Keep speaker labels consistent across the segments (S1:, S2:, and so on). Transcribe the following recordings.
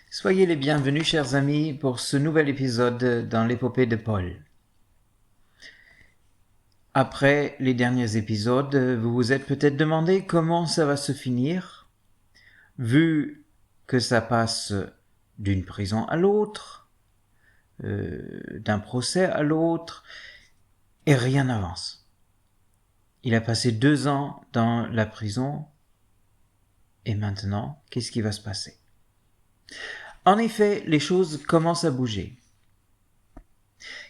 S1: Soyez les bienvenus, chers amis, pour ce nouvel épisode dans l'épopée de Paul. Après les derniers épisodes, vous vous êtes peut-être demandé comment ça va se finir, vu que ça passe d'une prison à l'autre, d'un procès à l'autre, et rien n'avance. Il a passé 2 ans dans la prison, et maintenant, qu'est-ce qui va se passer? En effet, les choses commencent à bouger.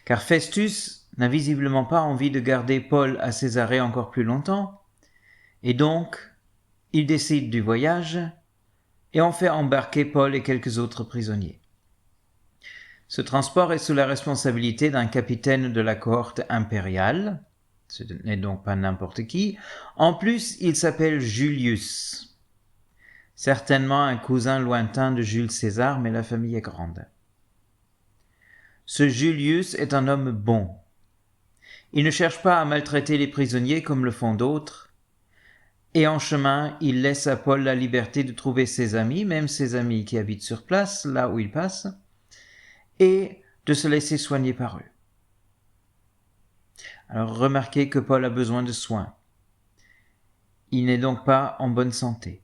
S1: Car Festus n'a visiblement pas envie de garder Paul à Césarée encore plus longtemps, et donc il décide du voyage et en fait embarquer Paul et quelques autres prisonniers. Ce transport est sous la responsabilité d'un capitaine de la cohorte impériale, ce n'est donc pas n'importe qui. En plus, il s'appelle Julius. Certainement un cousin lointain de Jules César, mais la famille est grande. Ce Julius est un homme bon. Il ne cherche pas à maltraiter les prisonniers comme le font d'autres, et en chemin, il laisse à Paul la liberté de trouver ses amis, même ses amis qui habitent sur place, là où il passe, et de se laisser soigner par eux. Alors remarquez que Paul a besoin de soins. Il n'est donc pas en bonne santé.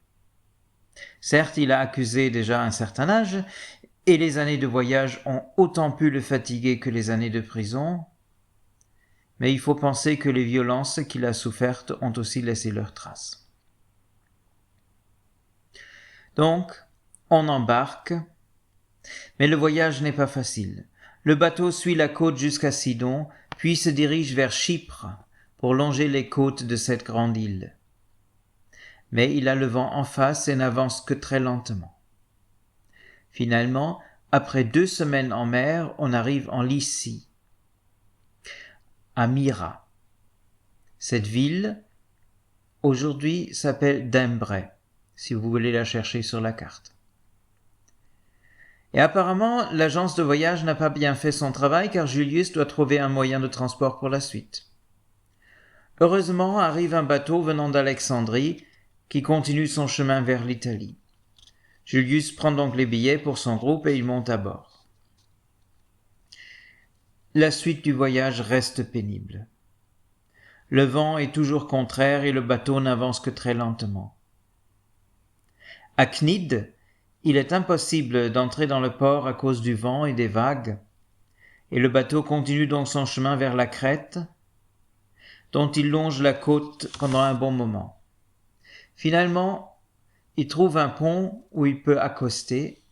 S1: Certes, il a accusé déjà un certain âge, et les années de voyage ont autant pu le fatiguer que les années de prison, mais il faut penser que les violences qu'il a souffertes ont aussi laissé leurs traces. Donc, on embarque, mais le voyage n'est pas facile. Le bateau suit la côte jusqu'à Sidon, puis se dirige vers Chypre pour longer les côtes de cette grande île. Mais il a le vent en face et n'avance que très lentement. Finalement, après 2 semaines en mer, on arrive en Lycie, à Myra. Cette ville, aujourd'hui, s'appelle Dembray, si vous voulez la chercher sur la carte. Et apparemment, l'agence de voyage n'a pas bien fait son travail car Julius doit trouver un moyen de transport pour la suite. Heureusement, arrive un bateau venant d'Alexandrie qui continue son chemin vers l'Italie. Julius prend donc les billets pour son groupe et il monte à bord. La suite du voyage reste pénible. Le vent est toujours contraire et le bateau n'avance que très lentement. À Cnide, il est impossible d'entrer dans le port à cause du vent et des vagues, et le bateau continue donc son chemin vers la Crète, dont il longe la côte pendant un bon moment. Finalement, il trouve un pont où il peut accoster,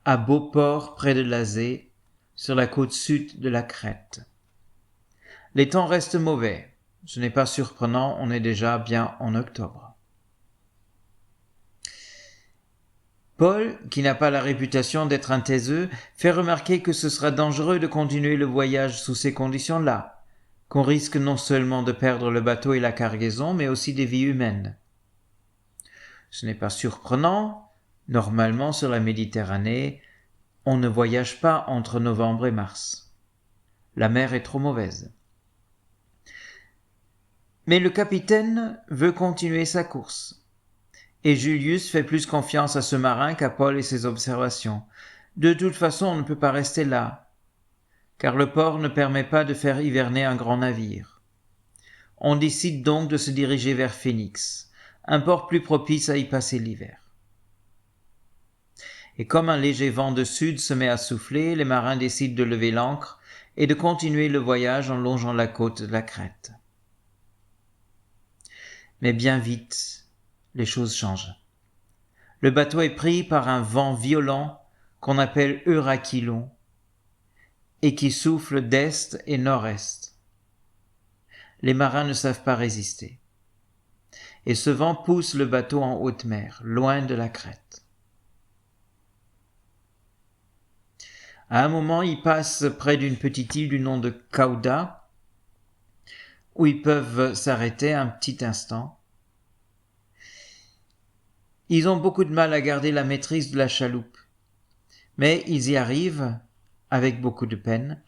S1: à Beauport près de Lazée, sur la côte sud de la Crète. Les temps restent mauvais. Ce n'est pas surprenant, on est déjà bien en octobre. Paul, qui n'a pas la réputation d'être un taiseux, fait remarquer que ce sera dangereux de continuer le voyage sous ces conditions-là, qu'on risque non seulement de perdre le bateau et la cargaison, mais aussi des vies humaines. Ce n'est pas surprenant, normalement sur la Méditerranée, on ne voyage pas entre novembre et mars. La mer est trop mauvaise. Mais le capitaine veut continuer sa course. Et Julius fait plus confiance à ce marin qu'à Paul et ses observations. De toute façon, on ne peut pas rester là, car le port ne permet pas de faire hiverner un grand navire. On décide donc de se diriger vers Phénix, un port plus propice à y passer l'hiver. Et comme un léger vent de sud se met à souffler, les marins décident de lever l'ancre et de continuer le voyage en longeant la côte de la Crète. Mais bien vite, les choses changent. Le bateau est pris par un vent violent qu'on appelle Eurachylon et qui souffle d'est et nord-est. Les marins ne savent pas résister. Et ce vent pousse le bateau en haute mer, loin de la Crète. À un moment, ils passent près d'une petite île du nom de Cauda, où ils peuvent s'arrêter un petit instant. Ils ont beaucoup de mal à garder la maîtrise de la chaloupe, Mais ils y arrivent avec beaucoup de peine.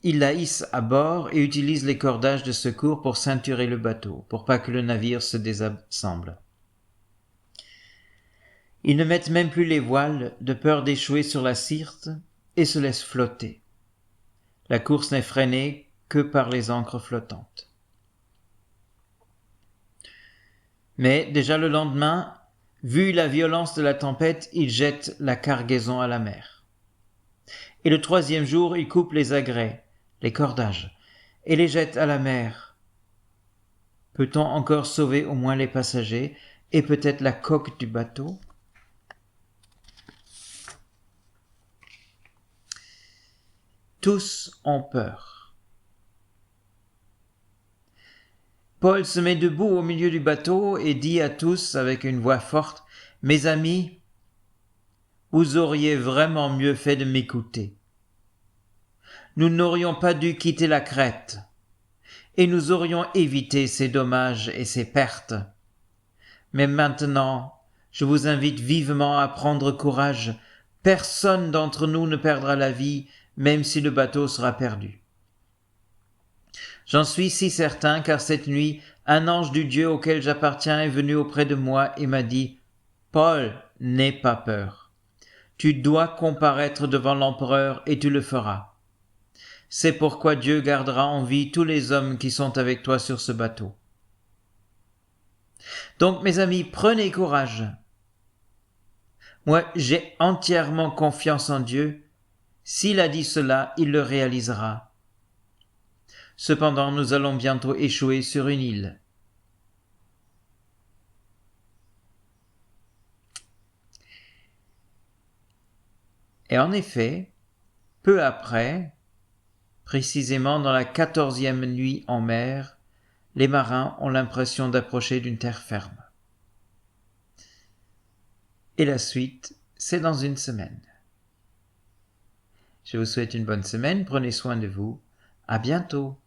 S1: Ils la hissent à bord et utilisent les cordages de secours pour ceinturer le bateau, pour pas que le navire se désassemble. Ils ne mettent même plus les voiles de peur d'échouer sur la Syrte et se laissent flotter. La course n'est freinée que par les ancres flottantes. Mais déjà le lendemain, vu la violence de la tempête, ils jettent la cargaison à la mer. Et le troisième jour, ils coupent les agrès, les cordages, et les jettent à la mer. Peut-on encore sauver au moins les passagers et peut-être la coque du bateau ? Tous ont peur. Paul se met debout au milieu du bateau et dit à tous avec une voix forte, « Mes amis, vous auriez vraiment mieux fait de m'écouter. Nous n'aurions pas dû quitter la Crète, et nous aurions évité ces dommages et ces pertes. Mais maintenant, je vous invite vivement à prendre courage. Personne d'entre nous ne perdra la vie, même si le bateau sera perdu. J'en suis si certain, car cette nuit, un ange du Dieu auquel j'appartiens est venu auprès de moi et m'a dit, « Paul, n'aie pas peur. Tu dois comparaître devant l'empereur et tu le feras. C'est pourquoi Dieu gardera en vie tous les hommes qui sont avec toi sur ce bateau. Donc, mes amis, prenez courage. Moi, j'ai entièrement confiance en Dieu. S'il a dit cela, il le réalisera. Cependant, nous allons bientôt échouer sur une île. » Et en effet, peu après, précisément dans la 14e nuit en mer, les marins ont l'impression d'approcher d'une terre ferme. Et la suite, c'est dans une semaine. Je vous souhaite une bonne semaine, prenez soin de vous, à bientôt.